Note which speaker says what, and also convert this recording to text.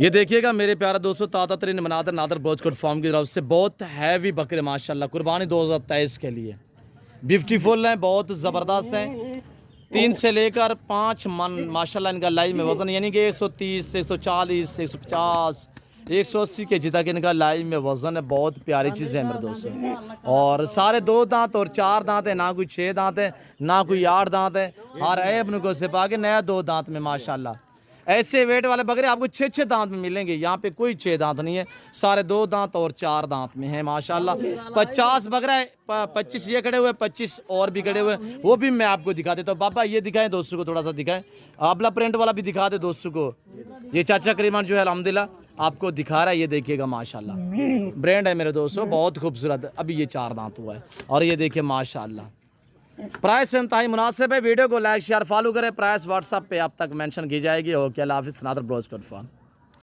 Speaker 1: ये देखिएगा मेरे प्यारे दोस्तों, ताता तरीन मनादर नादर ब्रोचकोट फार्म की तरफ से बहुत हैवी बकरे माशाल्लाह कुर्बानी 2023 के लिए ब्यूटीफुल हैं, बहुत ज़बरदस्त हैं। 3 से लेकर 5 मन माशाल्लाह इनका लाइव में वज़न, यानी कि 130 140 150 180 के जी तक इनका लाइव में वज़न है। बहुत प्यारी चीज़ है मेरे दोस्तों। और सारे 2 दांत और 4 दांत है, ना कोई 6 दांत है ना कोई 8 दांत है। हर ऐब नुको से पाके नया 2 दांत में माशाल्लाह। ऐसे वेट वाले बकरे आपको 6 दांत में मिलेंगे, यहाँ पे कोई 6 दांत नहीं है, सारे 2 दांत और 4 दांत में है माशाल्लाह। 50 बकरा है, 25 ये खड़े हुए, 25 और भी खड़े हुए, वो भी मैं आपको दिखा देता हूँ। बाबा ये दिखाएं दोस्तों को, थोड़ा सा दिखाएं, आबला प्रिंट वाला भी दिखा दे दोस्तों को। ये चाचा करीमान जो है अल्हम्दुलिल्लाह आपको दिखा रहा है, ये देखिएगा माशाल्लाह ब्रांड है मेरे दोस्तों, बहुत खूबसूरत। अभी ये 4 दांत हुआ है और ये देखिए माशाल्लाह। प्राइस इंतहाई मुनासिब है। वीडियो को लाइक शेयर फॉलो करें। प्राइस व्हाट्सएप पे आप तक मेंशन की जाएगी। ओके, अल्लाह हाफिज़। नादर ब्रोचकोट फार्म।